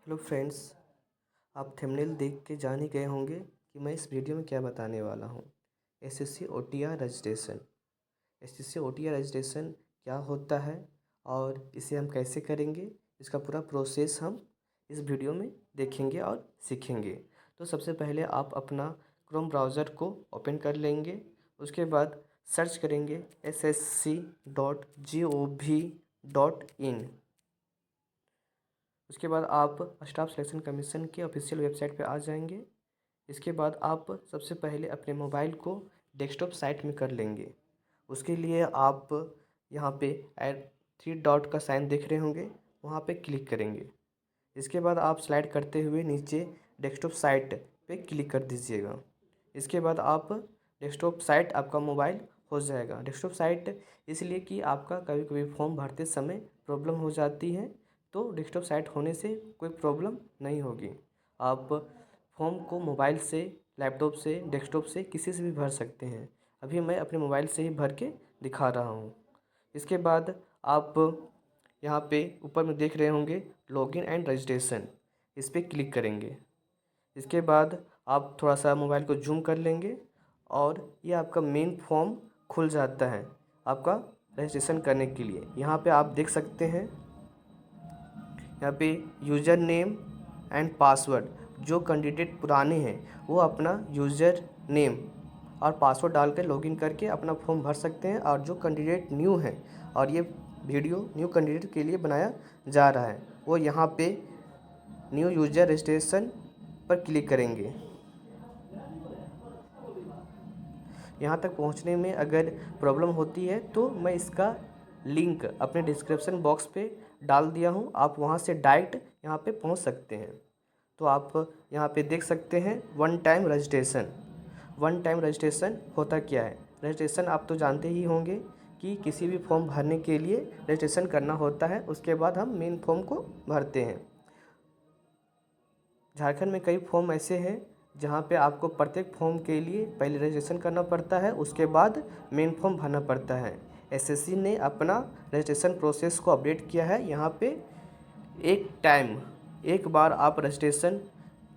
Hello friends, आप thumbnail देख के जान ही गए होंगे कि मैं इस वीडियो में क्या बताने वाला हूँ। SSC OTR registration. SSC OTR registration क्या होता है और इसे हम कैसे करेंगे, इसका पूरा प्रोसेस हम इस वीडियो में देखेंगे और सीखेंगे। तो सबसे पहले आप अपना क्रोम ब्राउज़र को ओपन कर लेंगे। उसके बाद सर्च करेंगे ssc.gov.in। उसके बाद आप स्टाफ सिलेक्शन कमीशन के ऑफिशियल वेबसाइट पे आ जाएंगे। इसके बाद आप सबसे पहले अपने मोबाइल को डेस्कटॉप साइट में कर लेंगे। उसके लिए आप यहाँ पे ऐड 3 डॉट का साइन देख रहे होंगे, वहाँ पे क्लिक करेंगे। इसके बाद आप स्लाइड करते हुए नीचे डेस्कटॉप साइट पे क्लिक कर दीजिएगा। इसके बाद आप डेस्कटॉप साइट आपका मोबाइल हो जाएगा। डेस्कटॉप साइट इसलिए कि आपका कभी कभी फॉर्म भरते समय प्रॉब्लम हो जाती है, तो डेस्कटॉप साइट होने से कोई प्रॉब्लम नहीं होगी। आप फॉर्म को मोबाइल से, लैपटॉप से, डेस्कटॉप से, किसी से भी भर सकते हैं। अभी मैं अपने मोबाइल से ही भर के दिखा रहा हूँ। इसके बाद आप यहाँ पे ऊपर में देख रहे होंगे लॉगिन एंड रजिस्ट्रेशन, इस पर क्लिक करेंगे। इसके बाद आप थोड़ा सा मोबाइल को जूम कर लेंगे और ये आपका मेन फॉर्म खुल जाता है आपका रजिस्ट्रेशन करने के लिए। यहाँ पे आप देख सकते हैं, यहाँ पे यूज़र नेम एंड पासवर्ड, जो कैंडिडेट पुराने हैं वो अपना यूज़र नेम और पासवर्ड डाल कर लॉगिन करके अपना फॉर्म भर सकते हैं। और जो कैंडिडेट न्यू हैं, और ये वीडियो न्यू कैंडिडेट के लिए बनाया जा रहा है, वो यहाँ पे न्यू यूज़र रजिस्ट्रेशन पर क्लिक करेंगे। यहाँ तक पहुँचने में अगर प्रॉब्लम होती है तो मैं इसका लिंक अपने डिस्क्रिप्शन बॉक्स पे डाल दिया हूँ, आप वहाँ से डायरेक्ट यहाँ पे पहुँच सकते हैं। तो आप यहाँ पे देख सकते हैं one time registration. One time registration होता क्या है? रजिस्ट्रेशन आप तो जानते ही होंगे कि किसी भी फॉर्म भरने के लिए रजिस्ट्रेशन करना होता है, उसके बाद हम मेन फॉर्म को भरते हैं। झारखंड में कई फॉर्म ऐसे हैं जहाँ पे आपको प्रत्येक फॉर्म के लिए पहले रजिस्ट्रेशन करना पड़ता है, उसके बाद मेन फॉर्म भरना पड़ता है। एसएससी ने अपना रजिस्ट्रेशन प्रोसेस को अपडेट किया है। यहाँ पे एक बार आप रजिस्ट्रेशन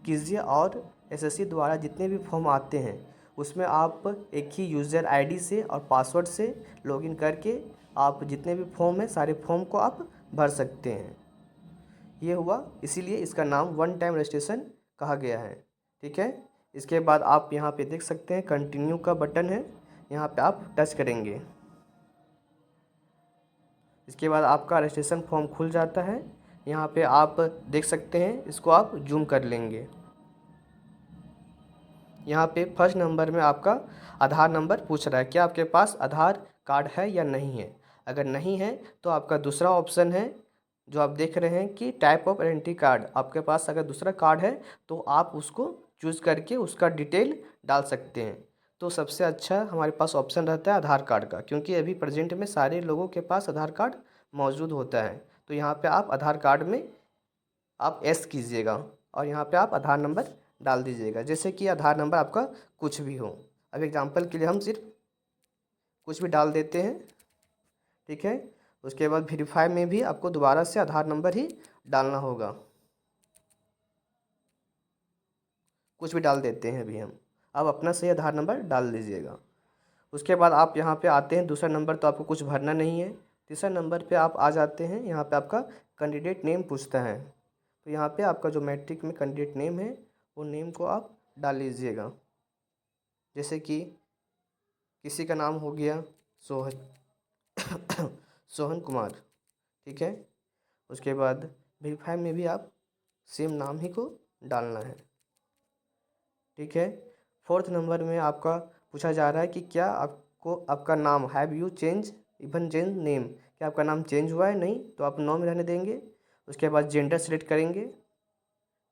कीजिए और एसएससी द्वारा जितने भी फॉर्म आते हैं उसमें आप एक ही यूज़र आईडी से और पासवर्ड से लॉगिन करके आप जितने भी फॉर्म हैं सारे फॉर्म को आप भर सकते हैं। ये हुआ, इसीलिए इसका नाम वन टाइम रजिस्ट्रेशन कहा गया है। ठीक है। इसके बाद आप यहाँ पे देख सकते हैं कंटिन्यू का बटन है, यहाँ पे आप टच करेंगे। इसके बाद आपका रजिस्ट्रेशन फॉर्म खुल जाता है। यहाँ पे आप देख सकते हैं, इसको आप जूम कर लेंगे। यहाँ पे फर्स्ट नंबर में आपका आधार नंबर पूछ रहा है, क्या आपके पास आधार कार्ड है या नहीं है। अगर नहीं है तो आपका दूसरा ऑप्शन है जो आप देख रहे हैं कि टाइप ऑफ आइडेंटिटी कार्ड। आपके पास अगर दूसरा कार्ड है तो आप उसको चूज़ करके उसका डिटेल डाल सकते हैं। तो सबसे अच्छा हमारे पास ऑप्शन रहता है आधार कार्ड का, क्योंकि अभी प्रेजेंट में सारे लोगों के पास आधार कार्ड मौजूद होता है। तो यहाँ पे आप आधार कार्ड में आप एस कीजिएगा और यहाँ पे आप आधार नंबर डाल दीजिएगा, जैसे कि आधार नंबर आपका कुछ भी हो। अब एग्जांपल के लिए हम सिर्फ कुछ भी डाल देते हैं। ठीक है। उसके बाद वेरीफाई में भी आपको दोबारा से आधार नंबर ही डालना होगा, कुछ भी डाल देते हैं अभी हम। अब अपना सही आधार नंबर डाल दीजिएगा। उसके बाद आप यहाँ पे आते हैं, दूसरा नंबर तो आपको कुछ भरना नहीं है। तीसरा नंबर पे आप आ जाते हैं, यहाँ पे आपका कैंडिडेट नेम पूछता है। तो यहाँ पे आपका जो मैट्रिक में कैंडिडेट नेम है वो नेम को आप डाल लीजिएगा। जैसे कि किसी का नाम हो गया सोहन सोहन कुमार। ठीक है। उसके बाद वेरीफाई में भी आप सेम नाम ही को डालना है। ठीक है। फोर्थ नंबर में आपका पूछा जा रहा है कि क्या आपको आपका नाम have you change even change name, क्या आपका नाम चेंज हुआ है। नहीं तो आप नो में रहने देंगे। उसके बाद जेंडर सेलेक्ट करेंगे,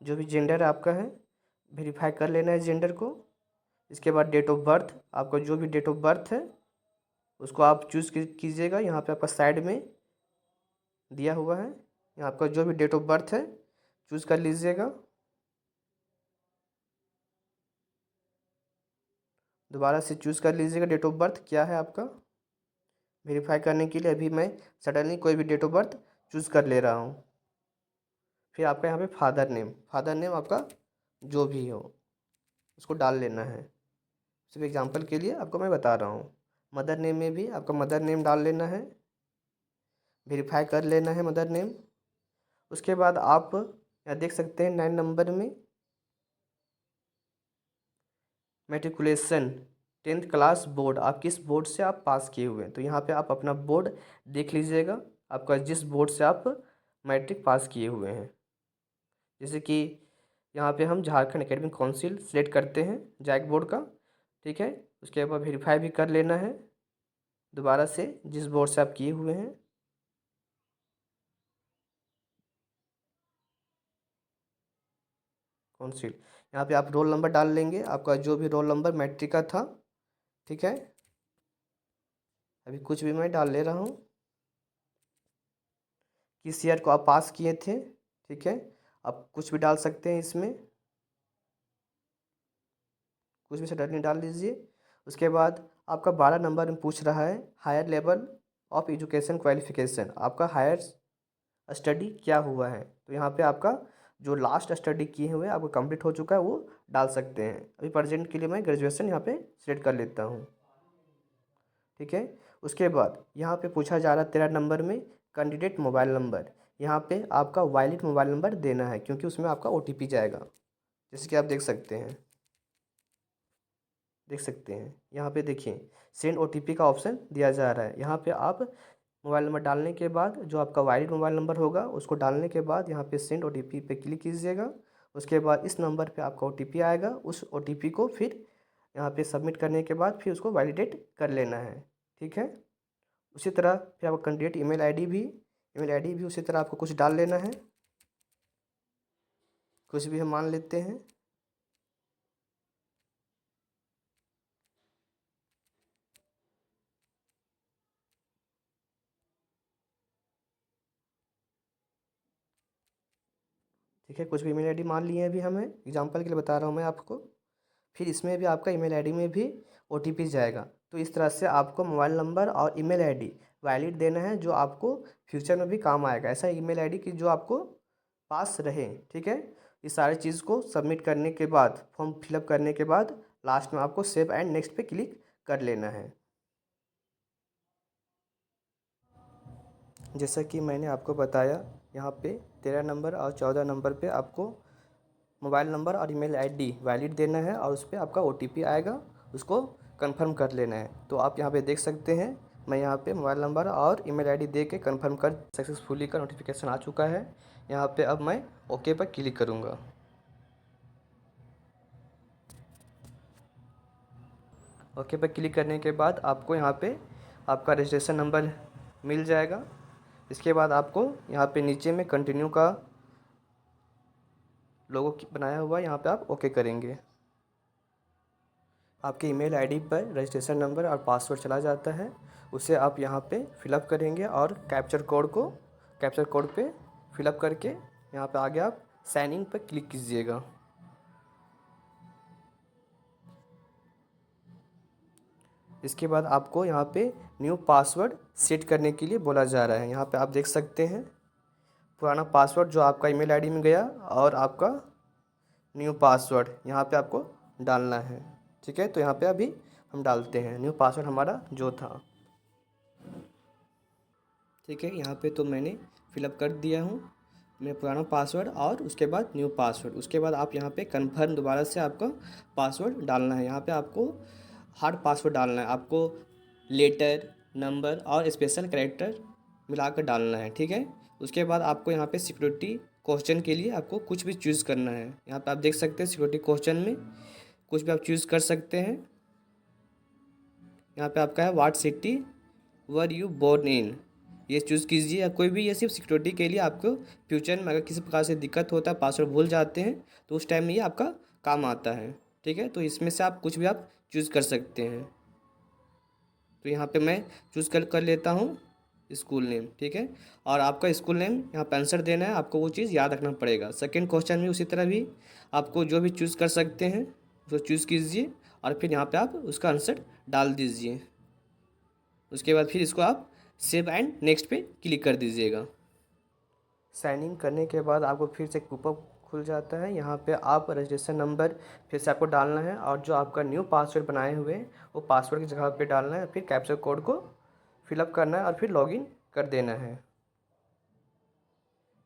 जो भी जेंडर आपका है वेरीफाई कर लेना है जेंडर को। इसके बाद डेट ऑफ बर्थ, आपका जो भी डेट ऑफ बर्थ है उसको आप चूज़ कीजिएगा। यहाँ पे आपका साइड में दिया हुआ है, यहाँ आपका जो भी डेट ऑफ बर्थ है चूज़ कर लीजिएगा। दोबारा से चूज़ कर लीजिएगा डेट ऑफ बर्थ क्या है आपका। वेरीफाई करने के लिए अभी मैं सडनली कोई भी डेट ऑफ बर्थ चूज़ कर ले रहा हूँ। फिर आपका यहाँ पे फादर नेम आपका जो भी हो उसको डाल लेना है। सिर्फ एग्जांपल के लिए आपको मैं बता रहा हूँ। मदर नेम में भी आपका मदर नेम डाल लेना है, वेरीफाई कर लेना है मदर नेम। उसके बाद आप यहाँ देख सकते हैं 9 नंबर में मैट्रिकुलेशन 10th क्लास बोर्ड, आप किस बोर्ड से आप पास किए हुए हैं। तो यहाँ पे आप अपना बोर्ड देख लीजिएगा, आपका जिस बोर्ड से आप मैट्रिक पास किए हुए हैं। जैसे कि यहाँ पे हम झारखंड एकेडमिक काउंसिल सेलेक्ट करते हैं, जैक बोर्ड का, ठीक है। उसके बाद वेरीफाई भी कर लेना है दोबारा से जिस बोर्ड से आप किए हुए हैं। काउंसिल यहाँ पे आप रोल नंबर डाल लेंगे, आपका जो भी रोल नंबर मैट्रिक का था, ठीक है। अभी कुछ भी मैं डाल ले रहा हूँ, किस ईयर को आप पास किए थे, ठीक है। आप कुछ भी डाल सकते हैं इसमें, कुछ भी सडनली डाल दीजिए। उसके बाद आपका 12 नंबर में पूछ रहा है higher level of education qualification, आपका हायर स्टडी क्या हुआ है। तो यहाँ पे आपका जो लास्ट स्टडी किए हुए आपको कंप्लीट हो चुका है वो डाल सकते हैं। अभी प्रेजेंट के लिए मैं ग्रेजुएशन यहाँ पे सिलेक्ट कर लेता हूँ, ठीक है। उसके बाद यहाँ पे पूछा जा रहा है 13 नंबर में कैंडिडेट मोबाइल नंबर, यहाँ पे आपका वैलिड मोबाइल नंबर देना है क्योंकि उसमें आपका OTP जाएगा। जैसे कि आप देख सकते हैं, यहाँ पे देखिए सेंड OTP का ऑप्शन दिया जा रहा है। यहाँ पे आप मोबाइल नंबर डालने के बाद जो आपका वैलिड मोबाइल नंबर होगा उसको डालने के बाद यहाँ पे सेंड OTP पे क्लिक कीजिएगा। उसके बाद इस नंबर पे आपका OTP आएगा, उस OTP को फिर यहाँ पे सबमिट करने के बाद फिर उसको वैलिडेट कर लेना है, ठीक है। उसी तरह फिर आपका कैंडिडेट ईमेल आईडी भी उसी तरह आपको कुछ डाल लेना है, कुछ भी हम मान लेते हैं। ठीक है, कुछ भी ईमेल आईडी मान लिए हैं अभी हमें, एग्जांपल के लिए बता रहा हूँ मैं आपको। फिर इसमें भी आपका ईमेल आईडी में भी OTP जाएगा। तो इस तरह से आपको मोबाइल नंबर और ईमेल आईडी वैलिड देना है जो आपको फ्यूचर में भी काम आएगा। ऐसा ईमेल आईडी की जो आपको पास रहे, ठीक है। ये सारी चीज़ को सबमिट करने के बाद, फॉर्म फिलअप करने के बाद लास्ट में आपको सेव एंड नेक्स्ट पे क्लिक कर लेना है। जैसा कि मैंने आपको बताया, यहाँ पे 13 नंबर और 14 नंबर पे आपको मोबाइल नंबर और ईमेल आईडी वैलिड देना है और उस पर आपका OTP आएगा, उसको कंफर्म कर लेना है। तो आप यहाँ पे देख सकते हैं मैं यहाँ पे मोबाइल नंबर और ईमेल आईडी दे के कन्फर्म कर सक्सेसफुली का नोटिफिकेशन आ चुका है। यहाँ पे अब मैं ओके पर क्लिक करूँगा। ओके पर क्लिक करने के बाद आपको यहाँ पे आपका रजिस्ट्रेशन नंबर मिल जाएगा। इसके बाद आपको यहाँ पे नीचे में कंटिन्यू का लोगो बनाया हुआ है, यहाँ पे आप ओके करेंगे। आपके ईमेल आईडी पर रजिस्ट्रेशन नंबर और पासवर्ड चला जाता है, उसे आप यहाँ पे फिलअप करेंगे और कैप्चर कोड पे फिलअप करके यहाँ पे आगे आप साइन इन पर क्लिक कीजिएगा। इसके बाद आपको यहाँ पे न्यू पासवर्ड सेट करने के लिए बोला जा रहा है। यहाँ पे आप देख सकते हैं पुराना पासवर्ड जो आपका ईमेल आईडी में गया और आपका न्यू पासवर्ड यहाँ पे आपको डालना है, ठीक है। तो यहाँ पे अभी हम डालते हैं न्यू पासवर्ड हमारा जो था, ठीक है। यहाँ पे तो मैंने फिलअप कर दिया हूँ मेरा पुराना पासवर्ड और उसके बाद न्यू पासवर्ड। उसके बाद आप यहाँ पे कन्फर्म दोबारा से आपका पासवर्ड डालना है। यहाँ पे आपको हार्ड पासवर्ड डालना है, आपको लेटर, नंबर और स्पेशल कैरेक्टर मिलाकर डालना है, ठीक है। उसके बाद आपको यहाँ पे सिक्योरिटी क्वेश्चन के लिए आपको कुछ भी चूज़ करना है। यहाँ पे आप देख सकते हैं सिक्योरिटी क्वेश्चन में कुछ भी आप चूज़ कर सकते हैं। यहाँ पे आपका है what city were you born in, ये चूज़ कीजिए। या कोई भी, ये सिर्फ सिक्योरिटी के लिए आपको फ्यूचर में अगर किसी प्रकार से दिक्कत होता है, पासवर्ड भूल जाते हैं तो उस टाइम में ये आपका काम आता है, ठीक है। तो इसमें से आप कुछ भी आप चूज़ कर सकते हैं। तो यहाँ पे मैं चूज़ कर लेता हूँ स्कूल नेम, ठीक है। और आपका स्कूल नेम यहाँ पे आंसर देना है, आपको वो चीज़ याद रखना पड़ेगा। सेकंड क्वेश्चन में उसी तरह भी आपको जो भी चूज़ कर सकते हैं वो चूज़ कीजिए और फिर यहाँ पे आप उसका आंसर डाल दीजिए। उसके बाद फिर इसको आप सेव एंड नेक्स्ट पे क्लिक कर दीजिएगा। साइन इन करने के बाद आपको फिर से पॉपअप खुल जाता है। यहाँ पे आप रजिस्ट्रेशन नंबर फिर से आपको डालना है और जो आपका न्यू पासवर्ड बनाए हुए हैं वो पासवर्ड की जगह पे डालना है, फिर कैप्चर कोड को फिलअप करना है और फिर लॉगिन कर देना है।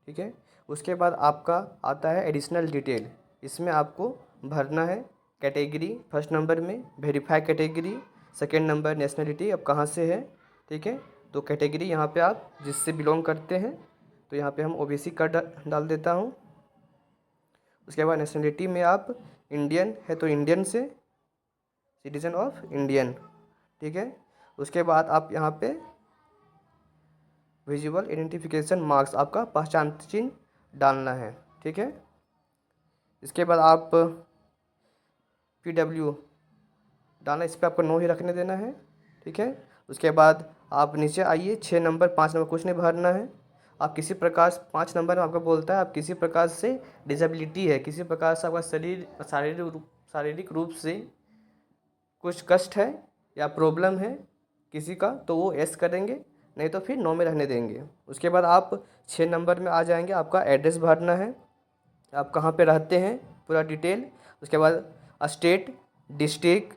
ठीक है, उसके बाद आपका आता है एडिशनल डिटेल। इसमें आपको भरना है कैटेगरी, फर्स्ट नंबर में verify category, second number nationality अब कहाँ से है। ठीक है, तो कैटेगरी यहाँ पे आप जिससे बिलोंग करते हैं, तो यहाँ पे हम ओबीसी का डाल देता हूँ। उसके बाद नेशनलिटी में आप इंडियन है तो इंडियन से सिटीजन ऑफ इंडियन। ठीक है, उसके बाद आप यहाँ पे विजुअल आइडेंटिफिकेशन मार्क्स आपका पहचान चिन्ह डालना है। ठीक है, इसके बाद आप PW डालना, इस पर आपको नो ही रखने देना है। ठीक है, उसके बाद आप नीचे आइए, 6 नंबर 5 नंबर कुछ नहीं भरना है। आप किसी प्रकार 5 नंबर में आपको बोलता है आप किसी प्रकार से डिसेबिलिटी है, किसी प्रकार से आपका शारीरिक रूप से कुछ कष्ट है या प्रॉब्लम है किसी का, तो वो एस करेंगे, नहीं तो फिर नो में रहने देंगे। उसके बाद आप 6 नंबर में आ जाएंगे, आपका एड्रेस भरना है, आप कहाँ पे रहते हैं पूरा डिटेल। उसके बाद स्टेट, डिस्ट्रिक्ट,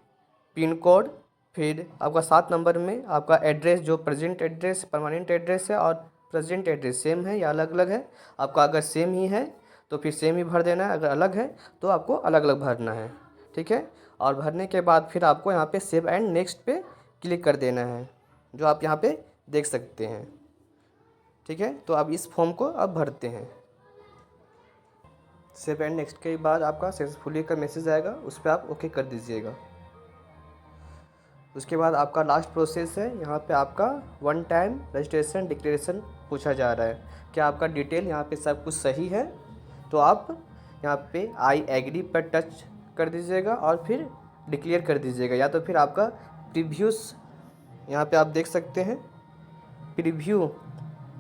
पिन कोड, फिर आपका 7 नंबर में आपका एड्रेस, जो प्रेजेंट एड्रेस परमानेंट एड्रेस है और प्रेजेंट एड्रेस सेम है या अलग अलग है। आपका अगर सेम ही है तो फिर सेम ही भर देना है, अगर अलग है तो आपको अलग अलग भरना है। ठीक है, और भरने के बाद फिर आपको यहाँ पे सेव एंड नेक्स्ट पे क्लिक कर देना है, जो आप यहाँ पे देख सकते हैं। ठीक है, तो अब इस फॉर्म को अब भरते हैं। सेव एंड नेक्स्ट के बाद आपका सक्सेसफुली का मैसेज आएगा, उस पर आप ओके कर दीजिएगा। उसके बाद आपका लास्ट प्रोसेस है, यहाँ पे आपका 1 टाइम रजिस्ट्रेशन डिक्लेरेशन पूछा जा रहा है। क्या आपका डिटेल यहाँ पे सब कुछ सही है, तो आप यहाँ पे आई एग्री पर टच कर दीजिएगा और फिर डिक्लेयर कर दीजिएगा, या तो फिर आपका प्रीव्यूस यहाँ पे आप देख सकते हैं प्रीव्यू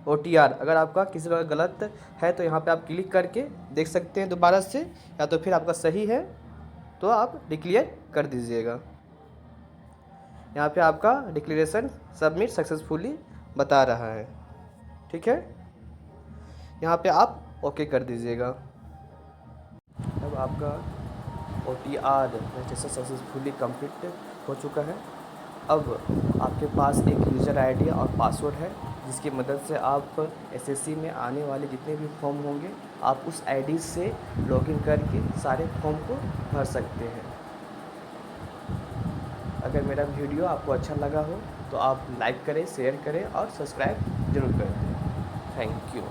OTR, अगर आपका किसी प्रकार गलत है तो यहाँ पे आप क्लिक करके देख सकते हैं दोबारा से, या तो फिर आपका सही है तो आप डिक्लेयर कर दीजिएगा। यहाँ पे आपका डिक्लेरेशन सबमिट सक्सेसफुली बता रहा है। ठीक है, यहाँ पे आप ओके कर दीजिएगा। अब आपका OTR रजिस्ट्रेशन सक्सेसफुली कंप्लीट हो चुका है। अब आपके पास एक यूज़र आईडी और पासवर्ड है, जिसकी मदद से आप SSC में आने वाले जितने भी फॉर्म होंगे आप उस आईडी से लॉगिन करके सारे फॉर्म को भर सकते हैं। अगर मेरा वीडियो आपको अच्छा लगा हो तो आप लाइक करें, शेयर करें और सब्सक्राइब ज़रूर करें। Thank you.